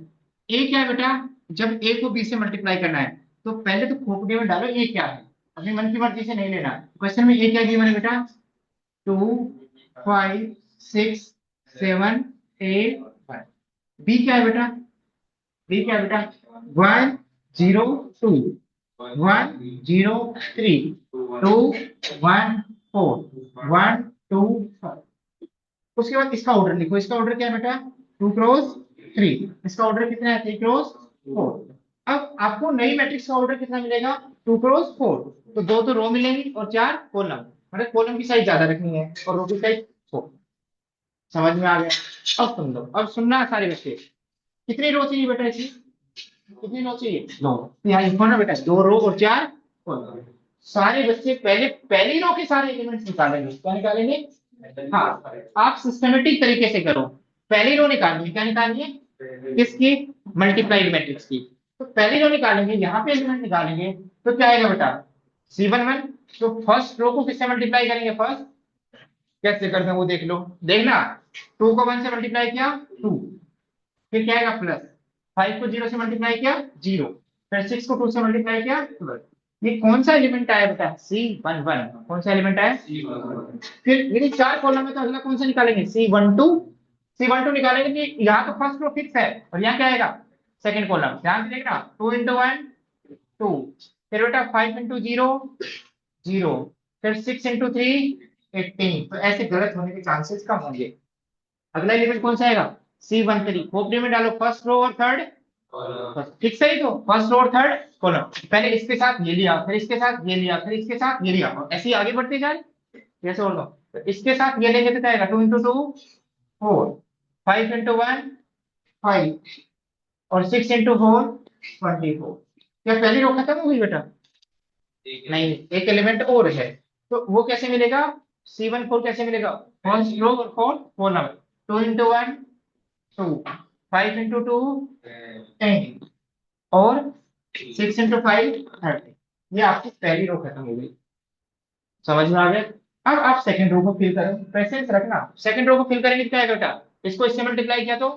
ए क्या है बेटा, जब ए को बी से मल्टीप्लाई करना है तो पहले तो खोपड़ी में डालो ए क्या है, अपनी मन की मर्जी से नहीं लेना। क्वेश्चन में ए क्या गिवन है बेटा, 2 5 6 7 8 1। बी क्या है बेटा, बी क्या है बेटा, 1 0 2 1 0 3 2 1 4 1 2 5। उसके बाद इसका ऑर्डर लिखो, इसका ऑर्डर क्या है बेटा, 2 क्रॉस 3, इसका ऑर्डर कितना है, 3 क्रॉस 4। अब आपको नई मैट्रिक्स का ऑर्डर कितना मिलेगा, 2 क्रॉस 4, तो दो तो रो मिलेंगी और 4 कॉलम, मतलब कॉलम की साइज ज्यादा रखनी है और रो की साइज 4। समझ में आ गया। अब सुन लो, अब सुनना है सारे बच्चे, कितनी रो चाहिए बेटा इसकी, कितनी रो चाहिए, 2। तो यहाँ लिखो ना बेटा, 2 रो और 4 कॉलम। सारे बच्चे पहले पहली रो के सारे एलिमेंट्स निकालेंगे, क्या निकालेंगे, हाँ आप सिस्टमेटिक तरीके से करो। पहली रो निकालनी है, क्या निकालनी है, किसकी, मल्टीप्लाइड मैट्रिक्स की। तो पहली रो निकालेंगे, यहाँ पे एलिमेंट निकालेंगे, तो क्या आएगा बेटा, C11। तो फर्स्ट रो को किससे मल्टीप्लाई करेंगे, फर्स्ट, कैसे करते हैं वो देख लो, देखना, 2 को 1 से मल्टीप्लाई किया 2, फिर क्या आएगा प्लस, 5 को 0 से मल्टीप्लाई किया 0, फिर 6 को 2 से मल्टीप्लाई किया 12। ये कौन सा एलिमेंट आया बेटा, C11, कौन सा एलिमेंट आया C11। फिर यदि 4 कॉलम है तो अगला कौन सा निकालेंगे, C12। C12 निकालेंगे कि यहाँ तो फर्स्ट रो फिक्स है और यहाँ क्या आएगा, सेकंड कॉलम। ध्यान से देखना, 2 इंटू 1 2, फिर बेटा 5 इंटू 0 0, फिर 6 इंटू 3 18। तो ऐसे गलत होने के चांसेस कम होंगे। अगला एलिमेंट कौन सा आएगा, C13। खोपड़ी में डालो फर्स्ट रो और थर्ड, ठीक सही, तो फर्स्ट रो और थर्ड कॉलम। पहले इसके साथ ये लिया, फिर इसके साथ ये लिया, फिर इसके साथ ये लिया, और ऐसे ही आगे बढ़ते जाए। जैसे और दो, तो इसके साथ ये लेंगे तो क्या आएगा, 2 इंटू 2 4, 5 इंटू 1 5, और 6 इंटू 4 24। क्या पहली रो खत्म हो गई बेटा, नहीं, एक एलिमेंट और है, तो वो कैसे मिलेगा, C14 कैसे मिलेगा, फर्स्ट रो और फोर्थ कॉलम। 2 इंटू 1 2, 5 इंटू 2 10, और 6 इंटू 5 30। ये आपकी पहली रो खत्म हो गई, समझ में आ गया। अब आप सेकंड रो को फिल करो, पेशेंस रखना, सेकंड रो को फिल करेंगे तो क्या आएगा बेटा, इसको इससे मल्टीप्लाई किया तो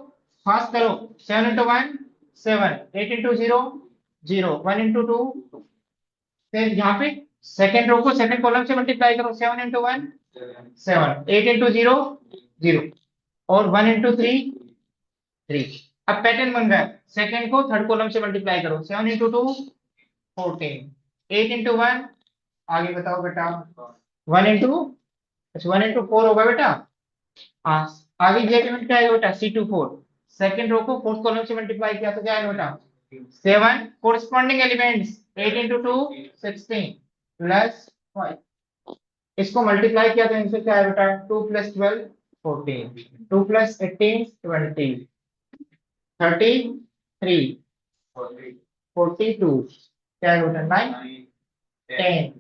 फास्ट करो, 7 इंटू 1 7, 8 इंटू 0 0, 1 इंटू 2, फिर यहाँ पे सेकंड रो को सेकंड कॉलम से मल्टीप्लाई करो, 7 इंटू 1 7, 8 इंटू 0 0, और 1 इंटू 3 3। अब पैटर्न बन गया, सेकंड को थर्ड कॉलम से मल्टीप्लाई करो, 7 इंटू 2 14, 8 इंटू 1, आगे बताओ बेटा, 1 इंटू, अच्छा 1 इंटू 4 होगा बेटा। हाँ, आगे ये एलिमेंट क्या आएगा बेटा, C24। सेकंड रो को फोर्थ कॉलम से मल्टीप्लाई किया तो क्या आएगा बेटा 7, कोरस्पॉन्डिंग एलिमेंट्स 8 इंटू 2 16 प्लस 5, इसको मल्टीप्लाई किया तो आंसर क्या है बेटा, 2 प्लस 12 14, 2 प्लस 18 20, 33 42, क्या है बेटा 9 10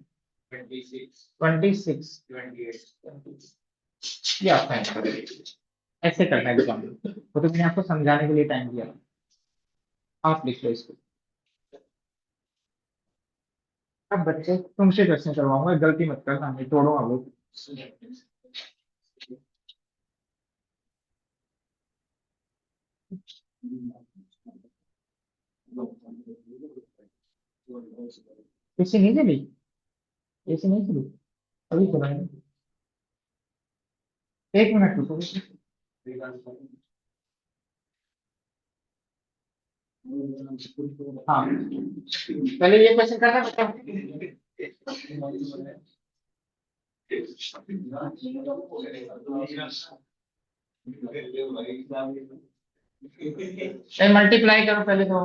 26 28। ये आपका आंसर है। ऐसे करना है एग्जाम में, वो तो मैंने आपको समझाने के लिए टाइम दिया, आप लिख लो इसको। अब बच्चे तुमसे क्वेश्चन करवाऊंगा, गलती मत करना, नहीं तोड़ो आप लोग। इसे नहीं चली, इसे नहीं चली, अभी चलाएंगे। 1 मिनट रुको। हाँ, पहले ये क्वेश्चन करना बता। मल्टीप्लाई करो पहले तो।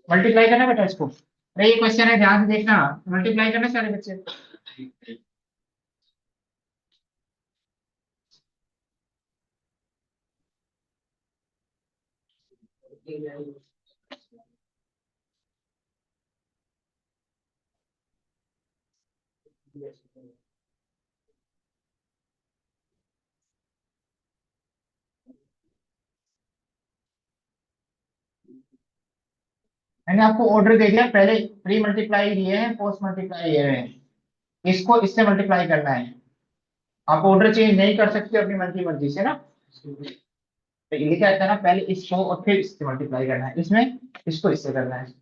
मल्टीप्लाई करना बेटा इसको। अरे ये क्वेश्चन है, ध्यान से देखना। मल्टीप्लाई करना सारे बच्चे। मैंने आपको ऑर्डर दे दिया, पहले प्री मल्टीप्लाई दिए हैं, पोस्ट मल्टीप्लाई दिए हैं, इसको इससे मल्टीप्लाई करना है। आप ऑर्डर चेंज नहीं कर सकते अपनी मर्जी मर्जी से ना। तो ये क्या कहता है ना, पहले इसको और फिर इससे मल्टीप्लाई करना है, इसमें इसको इससे करना है।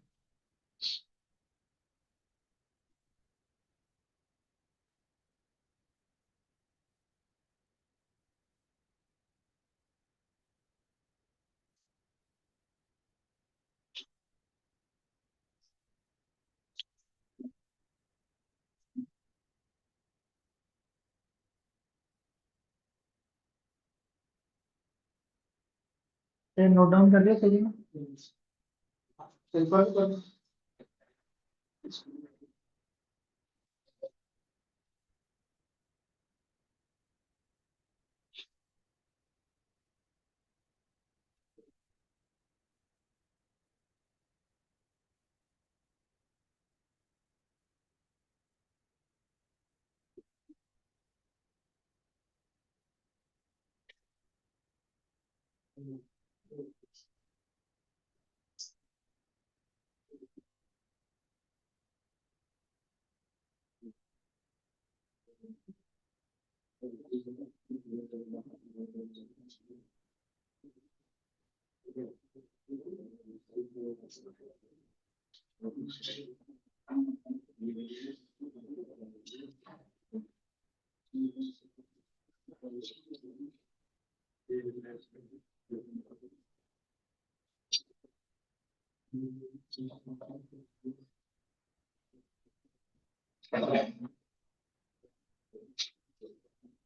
तो नोट डाउन कर लिया सही है। सिंपल कर।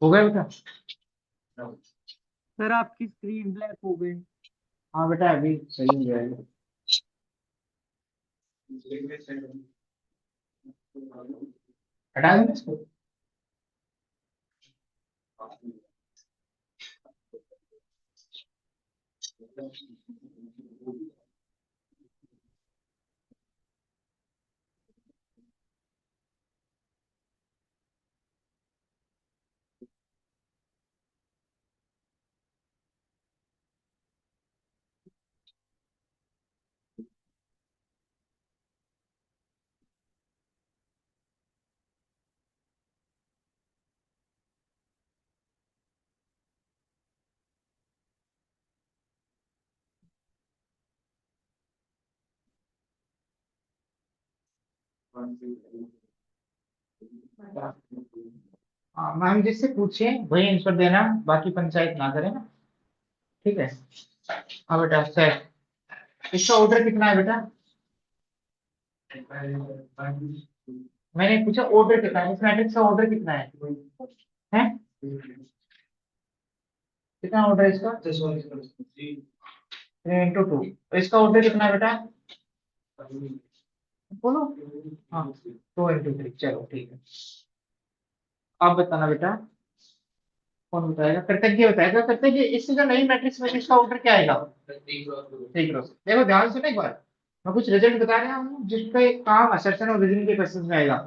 हो गया बेटा। सर आपकी स्क्रीन ब्लैक हो गई। हाँ बेटा अभी सही हो जाएगा। हटा देना इसको। हाँ मैम जिससे पूछिए वही आंसर देना, बाकी पंचायत ना करें ना। ठीक है। हाँ बेटा सर, इसका ऑर्डर कितना है बेटा? मैंने पूछा ऑर्डर कितना है, इस मैट्रिक्स का ऑर्डर कितना है? कितना ऑर्डर है इसका? 3 into 2। इसका ऑर्डर कितना है बेटा? बोलो। हाँ 2 into 3, चलो ठीक है। आप बताना बेटा, कौन बताएगा? कृतज्ञ बताएगा। कृतज्ञ, इससे जो नई मैट्रिक्स में इसका ऑर्डर क्या आएगा? ठीक है। देखो ध्यान से ना एक बार, मैं कुछ रिजल्ट बता रहा हूँ जिसका काम असर्शन और रीजनिंग के क्वेश्चन में आएगा।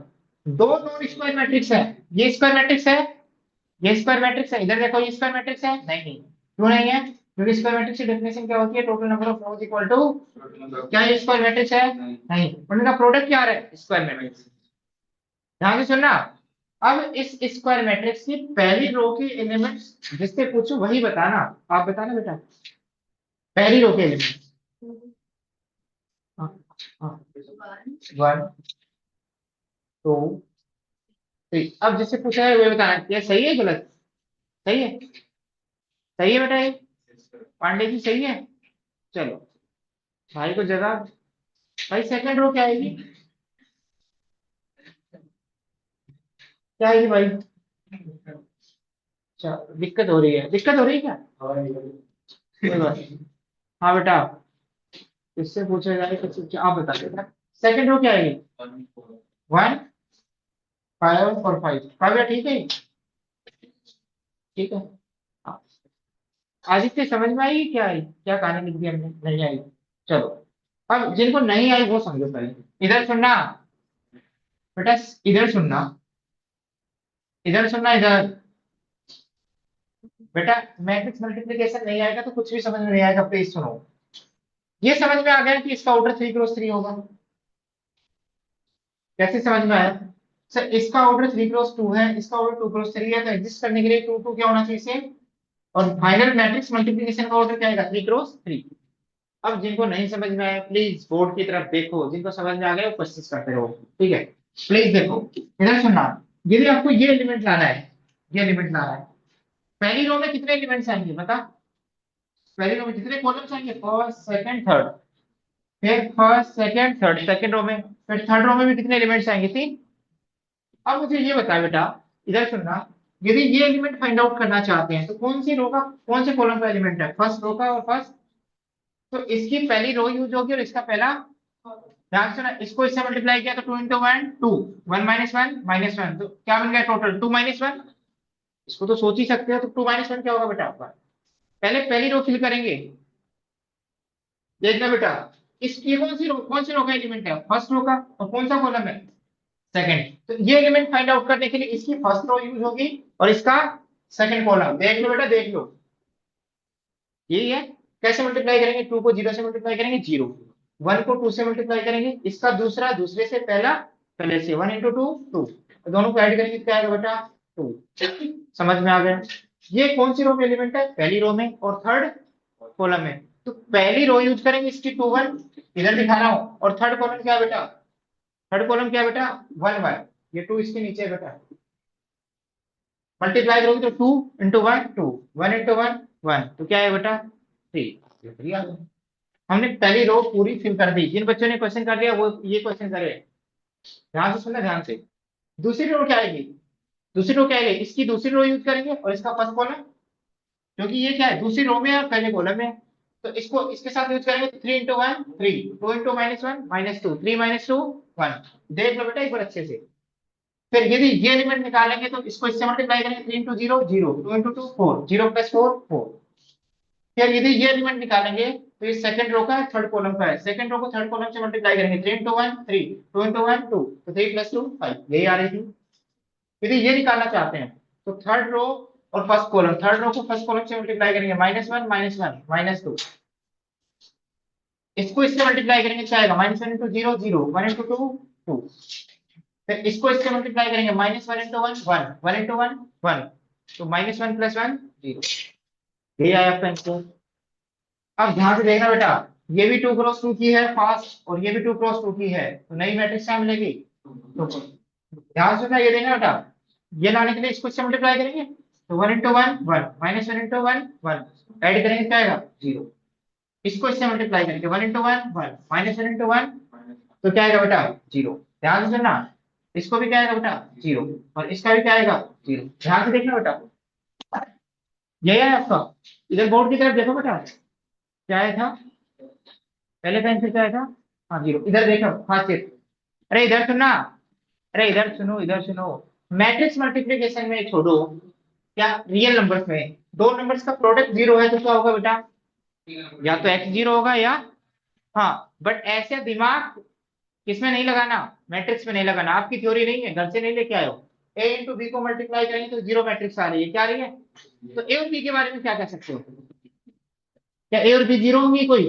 दो नॉन स्क्वायर मैट्रिक्स है, ये स्क्वायर मैट्रिक्स है, ये स्क्वायर मैट्रिक्स है। इधर देखो ये स्क्वायर मैट्रिक्स है नहीं? क्यों नहीं है? क्योंकि स्क्वायर मैट्रिक्स की डेफिनेशन क्या होती है? Total number of rows equal to. क्या ये स्क्वायर मैट्रिक्स है? नहीं। उनका प्रोडक्ट क्या आ रहा है? Square matrix. ध्यान से सुनना, अब इस स्क्वायर मैट्रिक्स की पहली रो के एलिमेंट्स जिससे पूछो वही बताना। आप बताना बेटा, पहली रो के एलिमेंट्स। One, to, three. अब जिससे पूछा है वही बताना, क्या सही है गलत? सही है, सही है बेटा ये? पांडे जी सही है? चलो भाई को जगह। भाई सेकंड रो क्या आएगी? क्या आएगी भाई? अच्छा, दिक्कत हो रही है, दिक्कत हो रही है क्या? कोई बात नहीं। हाँ बेटा, इससे पूछा जाए तो आप बता देना। सेकंड रो क्या आएगी? वन, फाइव और फाइव। फाइव ठीक है, ठीक है। हाँ। आदित्य समझ में आई क्या आई, क्या कहानी लिख दी हमने? नहीं आई? चलो, अब जिनको नहीं आई वो समझो पहले। इधर सुनना बेटा, इधर सुनना, इधर सुनना, इधर। बेटा मैट्रिक्स मल्टीप्लिकेशन नहीं आएगा तो कुछ भी समझ में नहीं आएगा, प्लीज सुनो। ये समझ में आ गया कि इसका ऑर्डर 3 क्रॉस 3 होगा? कैसे समझ में आया? सर इसका ऑर्डर 3 क्रॉस 2 है, इसका ऑर्डर 2 क्रॉस 3 है, तो एग्जिस्ट करने के लिए टू टू क्या होना चाहिए? सेम। और फाइनल मैट्रिक्स मल्टीप्लिकेशन का ऑर्डर क्या आएगा? 3 क्रॉस 3। अब जिनको नहीं समझ में आया प्लीज बोर्ड की तरफ देखो, जिनको समझ में आ गया वो कोशिश करते रहो, ठीक है? प्लीज देखो, इधर सुनना। यदि आपको ये एलिमेंट लाना है, ये एलिमेंट लाना है, पहली रो में कितने एलिमेंट्स आएंगे बता? पहली रो में कितने कॉलम्स आएंगे? First second third. फिर first second third, second row में। फिर थर्ड रो में भी कितने एलिमेंट्स आएंगे? 3। अब मुझे ये बता बेटा, इधर सुनना। यदि ये एलिमेंट फाइंड आउट करना चाहते हैं तो कौन सी रो का, कौन से कॉलम का एलिमेंट है? फर्स्ट रो का और फर्स्ट। तो इसकी पहली रो यूज होगी और इसका पहला। ध्यान से ना, इसको इससे मल्टीप्लाई किया तो 2 × 1 2, 1 - 1 - 1, तो क्या बन गया टोटल? 2 - 1। इसको तो सोच ही सकते हो, तो 2 - 1 क्या होगा बेटा आपका? पहले पहली रो फिल करेंगे। देखना बेटा, इसकी कौन सी रो का एलिमेंट है? फर्स्ट रो का। और कौन सा कॉलम है? सेकंड। तो ये एलिमेंट फाइंड आउट करने के लिए इसकी फर्स्ट रो यूज होगी और इसका सेकंड कॉलम। देख लो बेटा, देख लो, यही है। कैसे मल्टीप्लाई करेंगे? 2 को 0 से मल्टीप्लाई करेंगे 0, 1 को 2 से मल्टीप्लाई करेंगे, इसका दूसरा दूसरे से पहला पहले से। 1 × 2 2, तो दोनों को ऐड करेंगे क्या आएगा बेटा? 2। समझ में आ गया? ये कौन सी रो में एलिमेंट है? पहली रो में और थर्ड कॉलम में। तो पहली रो यूज करेंगे इसकी 2 1, इधर दिखा रहा हूं। और थर्ड कॉलम क्या है बेटा? थर्ड कॉलम क्या है बेटा? 1 1। ये 2 इसके नीचे है बेटा। मल्टीप्लाई करोगे तो 2 × 1 2, 1 × 1 1, तो क्या है बेटा? 3। हमने पहली रो पूरी फिल कर दी। जिन बच्चों ने क्वेश्चन कर लिया वो ये क्वेश्चन करे। ध्यान से सुनना, ध्यान से। दूसरी रो क्या आएगी? दूसरी रो क्या आएगी? इसकी दूसरी रो यूज करेंगे और इसका फर्स्ट कॉलम, क्योंकि ये क्या है? दूसरी रो में और पहले कॉलम में। तो इसको इसके साथ यूज करेंगे। 3 × 1 3, 2 × -1 -2, 3 - 2 1। देख लो बेटा एक बार अच्छे से। फिर यदि ये एलिमेंट निकालेंगे तो इसको इससे मल्टीप्लाई करेंगे। 3 × 0 0, 2 × 2 4, 0 + 4 4। फिर यदि ये एलिमेंट निकालेंगे तो ये सेकंड रो का है, थर्ड कॉलम का है। सेकंड रो को थर्ड कॉलम से मल्टीप्लाई करेंगे। 3 × 1 3, 2 × 1 2, तो 3 + 2 5, यही आ रही थी। यदि ये निकालना चाहते हैं तो थर्ड रो और फर्स्ट कॉलम, थर्ड रो को फर्स्ट कॉलम से मल्टीप्लाई करेंगे। -1 - 1 -2, इसको इससे मल्टीप्लाई करेंगे क्या आएगा? -1 × 0 0, 1 × 2 2। फिर इसको इससे मल्टीप्लाई करेंगे। -1 × 1 1 1 × 1 1, तो -1 + 1 0। यही आया आपका आंसर। अब ध्यान से देखना बेटा, ये भी 2 × 2 की है फास्ट, और ये भी 2 × 2 की है, तो नई मैट्रिक्स क्या मिलेगी? ध्यान से ये देखना बेटा, ये लाने के लिए इसको इससे मल्टीप्लाई करेंगे तो 1 × 1 1, -1 × 1 1, ऐड करेंगे क्या आएगा? 0। इसको इससे मल्टीप्लाई करेंगे। 1 × 1 1, -1 × 1, तो क्या आएगा बेटा? 0। ध्यान से सुनना, इसको भी क्या आएगा बेटा? 0, और इसका भी क्या आएगा? 0। ध्यान से देखना बेटा, यही है आपका। इधर बोर्ड की तरफ देखो बेटा, क्या आया था? पहले का आंसर क्या आया था? हाँ 0। इधर देखो खासियत। अरे इधर सुनना, अरे इधर सुनो, इधर सुनो। मैट्रिक्स मल्टीप्लिकेशन में छोड़ो, क्या रियल नंबर्स में दो नंबर्स का प्रोडक्ट 0 है तो क्या होगा बेटा? या तो x 0 होगा या, हाँ, बट ऐसे दिमाग किसमें नहीं लगाना, मैट्रिक्स में नहीं लगाना। आपकी थ्योरी नहीं है, घर से नहीं लेके आयो। a × b को मल्टीप्लाई करेंगे तो 0 मैट्रिक्स आ रही है, क्या आ रही है? तो a और b के बारे में क्या कह सकते हो? क्या a और b 0 होंगी? कोई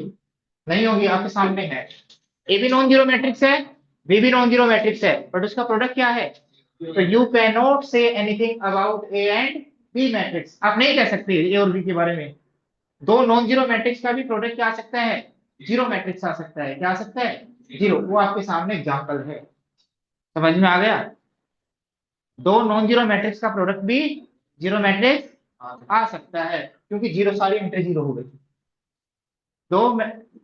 नहीं होगी, आपके सामने है। ए भी नॉन जीरो मैट्रिक्स है, बी भी नॉन जीरो मैट्रिक्स है, बट उसका प्रोडक्ट क्या है? तो you can not say anything about A and B matrix, आप नहीं कह सकते ए और बी के बारे में। दो नॉन जीरो मैट्रिक्स का भी प्रोडक्ट क्या आ सकता है, जीरो मैट्रिक्स आ सकता है, क्या आ सकता है, जीरो। वो आपके सामने एग्जाम्पल है, समझ में आ गया। दो नॉन जीरो मैट्रिक्स का प्रोडक्ट भी जीरो मैट्रिक्स आ सकता है, क्योंकि जीरो सारी एंट्री जीरो हो गई। दो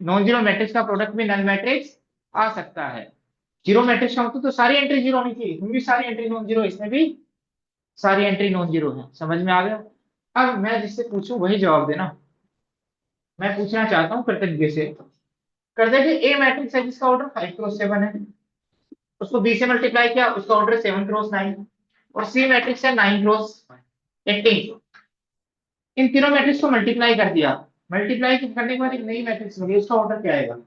नॉन जीरो मैट्रिक्स का प्रोडक्ट भी नल मैट्रिक्स आ सकता है। जीरो मैट्रिक्स का मतलब तो सारी एंट्री जीरो होनी चाहिए, इसमें भी सारी एंट्री नॉन जीरो, इसमें भी सारी एंट्री नॉन जीरो है, समझ में आ गया। अब मैं जिससे पूछूं वही जवाब देना। मैं पूछना चाहता हूँ कृतज्ञ से, कर दे कि ए मैट्रिक्स है जिसका ऑर्डर 5 क्रॉस 7 है, उसको बी से मल्टीप्लाई किया, उसका ऑर्डर 7 क्रॉस 9, और सी मैट्रिक्स है 9 क्रॉस 18। इन तीनों मैट्रिक्स को मल्टीप्लाई कर दिया, मल्टीप्लाई करने के बाद एक नई मैट्रिक्स मिली, उसका ऑर्डर क्या आएगा,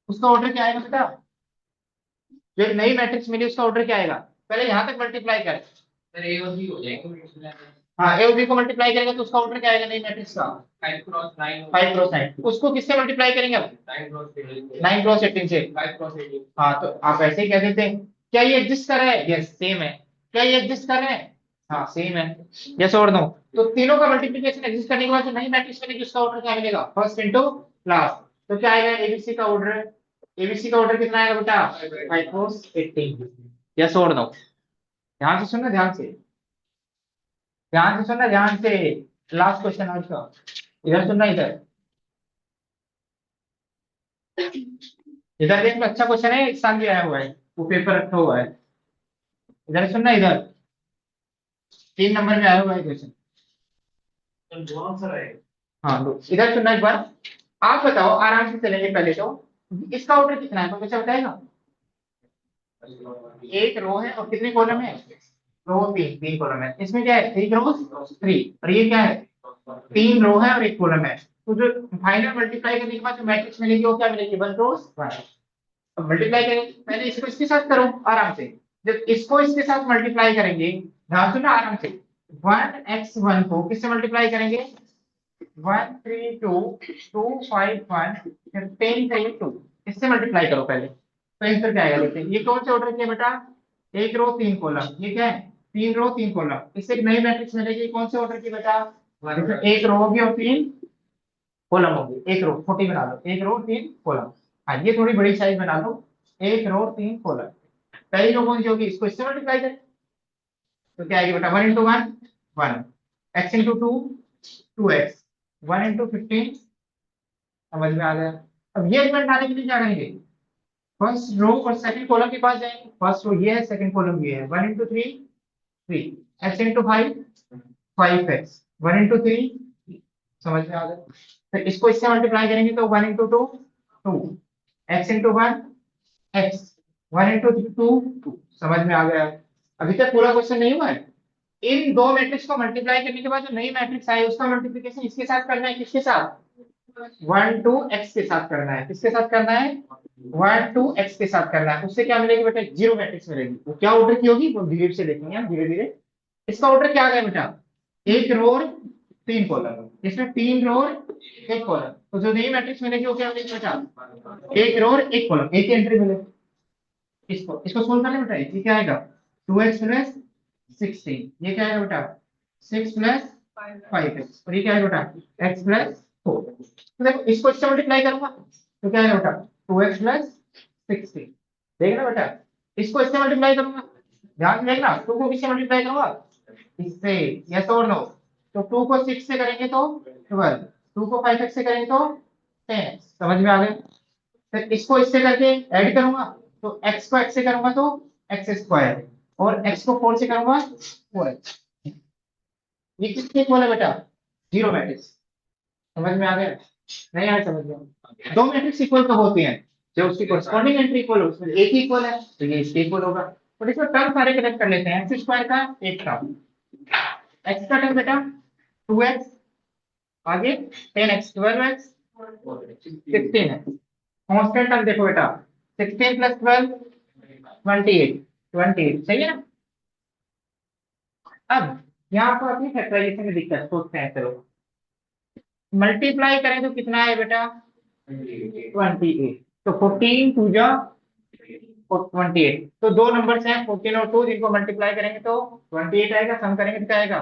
उसका ऑर्डर क्या आएगा बेटा, जो एक नई मैट्रिक्स मिली उसका ऑर्डर क्या आएगा, पहले यहां तक मल्टीप्लाई कर। सर ए और बी हो जाएगा। हाँ ए और बी को मल्टीप्लाई करेंगे तो उसका ऑर्डर क्या आएगा नई मैट्रिक्स का, 5 क्रॉस 9 5 क्रॉस 9। उसको किससे मल्टीप्लाई करेंगे अब, 9 क्रॉस 18 9 क्रॉस 18 से। 5 क्रॉस 18। हाँ तो आप ऐसे ही कह देते हैं, क्या ये एग्जिस्ट कर रहा है, यस सेम है। क्या ये एग्जिस्ट कर रहे हैं, हाँ सेम है, यस और नो। तो तीनों का मल्टीप्लिकेशन एग्जिस्ट करने के बाद जो नई मैट्रिक्स मिलेगी उसका ऑर्डर क्या मिलेगा, फर्स्ट इंटू लास्ट। तो क्या आएगा एबीसी का ऑर्डर, एबीसी का ऑर्डर कितना आएगा बेटा, 5 क्रॉस 18, यस और नो। ध्यान से सुनना, ध्यान से, ध्यान से सुनना, ध्यान से। लास्ट क्वेश्चन आज का, इधर सुनना, इधर इधर देखना, अच्छा क्वेश्चन है, एक साल भी आया हुआ है, वो पेपर रखा हुआ है। इधर सुनना, इधर 3 नंबर में आया हुआ है क्वेश्चन। दोनों सर आएगा। हाँ तो इधर सुनना एक बार। आप बताओ, आराम से चलेंगे पहले तो, इसका ऑर्डर कितना है, तो बच्चा बताएगा। एक रो है और कितने कॉलम है, रो तीन, 3 कॉलम है, इसमें क्या है 3 क्रॉस 3, और ये क्या है 3 रो है और 1 कॉलम है। तो जो फाइनल मल्टीप्लाई करने के बाद जो मैट्रिक्स मिलेगी वो क्या मिलेगी, 1 क्रॉस 1। अब मल्टीप्लाई करेंगे, पहले इसको इसके साथ करो आराम से। जब इसको इसके साथ मल्टीप्लाई करेंगे, ध्यान सुनना आराम से, 1x1 को किससे मल्टीप्लाई करेंगे, 1 3 2 2 5 1 10 3 2, इससे मल्टीप्लाई करो पहले। तो आंसर क्या आएगा, देखते हैं ये कौन से ऑर्डर की है बेटा, एक रो 3 कॉलम, ये क्या है 3 रो 3 कॉलम, इससे एक नई मैट्रिक्स मिलेगी, कौन से ऑर्डर की बेटा, एक रो होगी और 3 कॉलम होगी, एक रो छोटी बना लो, एक रो 3 कॉलम। हाँ ये थोड़ी बड़ी साइज बना लो, एक रो 3 कॉलम। पहली रो कौन सी होगी, इसको इससे मल्टीप्लाई करें, तो क्या आएगी बेटा, 1 × 1 1, x × 2 2x, 1 × 15, समझ में आ गया। अब ये रिजल्ट आने के लिए क्या करेंगे, फर्स्ट रो और सेकंड कॉलम के पास जाएंगे, फर्स्ट रो ये है, सेकंड कॉलम ये है, 1 × 3 3, x × 5 5x, 1 × 3, समझ में आ गया। फिर इसको इससे मल्टीप्लाई करेंगे तो 1 × 2 2, x × 1 x, 1 × 2 2, समझ में आ गया। अभी तक पूरा क्वेश्चन नहीं हुआ है। इन दो मैट्रिक्स को मल्टीप्लाई करने के बाद जो नई मैट्रिक्स आई उसका मल्टीप्लिकेशन इसके साथ करना है, किसके साथ, 1 2 x के साथ करना है, किसके साथ करना है, 1 2 x के साथ करना है। उससे क्या मिलेगी बेटा, जीरो मैट्रिक्स मिलेगी। वो क्या ऑर्डर की होगी वो धीरे से देखेंगे हम, धीरे धीरे। इसका ऑर्डर क्या आ गया बेटा, एक रो और 3 कॉलम, इसमें 3 रो और 1 कॉलम। तो जो नई मैट्रिक्स मिलेगी वो क्या मिलेगी बेटा, एक रो और 1 कॉलम, एक एंट्री मिलेगी। इसको इसको सोल्व करना बेटा, ये क्या आएगा 2x + 16, ये क्या आएगा बेटा 6 + 5x, और ये क्या है बेटा x + 4। तो देखो इसको इससे मल्टीप्लाई करूंगा तो क्या आएगा बेटा 2x + 16, देखना बेटा। इसको इससे मल्टीप्लाई करूंगा, ध्यान से देखना, 2 को किससे मल्टीप्लाई करूंगा, इससे, यस और नो। तो 2 को 6 से करेंगे तो 12, 2 को 5x से करेंगे तो 10x, समझ में आ गया। फिर इसको इससे करके ऐड करूंगा, तो x को x से करूंगा तो x² और x को 4 से करूंगा 4x। ये किसके इक्वल है बेटा, जीरो मैट्रिक्स, समझ में आ गया, नहीं आया समझ में। दो मैट्रिक्स इक्वल तो होती हैं, जो उसकी कोरस्पॉन्डिंग एंट्री इक्वल हो उसमें एक ही इक्वल है तो ये इसके इक्वल होगा। और इसमें टर्म सारे कनेक्ट कर लेते हैं, x² का एक टर्म, x का टर्म बेटा 2x, आगे 10x 12x 16 है, कांस्टेंट टर्म देखो बेटा 16 + 12 28, 28 सही है ना। अब यहाँ पर अपनी फैक्टराइजेशन में दिक्कत, सोचते हैं चलो मल्टीप्लाई करें तो कितना है बेटा 28, तो 14 2 जा 28। तो दो नंबर्स हैं 14 और 2, जिनको मल्टीप्लाई करेंगे तो 28 आएगा, सम करेंगे तो क्या आएगा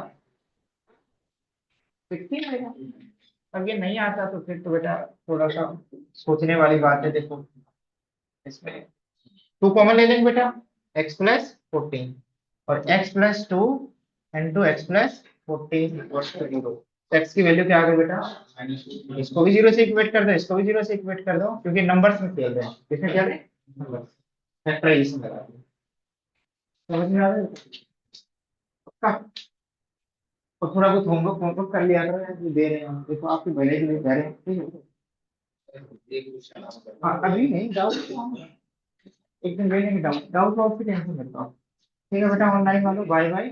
16 आएगा। अब ये नहीं आता तो फिर तो बेटा थोड़ा सा सोचने वाली बात है। देखो इसमें 2 कॉमन ले लेंगे बेटा, x प्लस 14 और x plus 2 into x plus 14 equals to 0। x की वैल्यू क्या आ गई बेटा, इसको भी 0 से इक्वेट कर दो, इसको भी 0 से इक्वेट कर दो, क्योंकि नंबर्स में खेल रहे हैं। किसमें खेल रहे हैं, नंबर्स। फैक्टराइजेशन लगा दो। समझ में आ रहा है पक्का? और थोड़ा बहुत होमवर्क होमवर्क कर लिया करो यार, जो दे रहे हैं देखो आपके भले के लिए कह रहे हैं, ठीक है। हाँ अभी नहीं, डाउट एक दिन ले लेंगे, डाउट डाउट की टेंशन मत लो। ठीक है बेटा, ऑनलाइन वालों बाय बाय।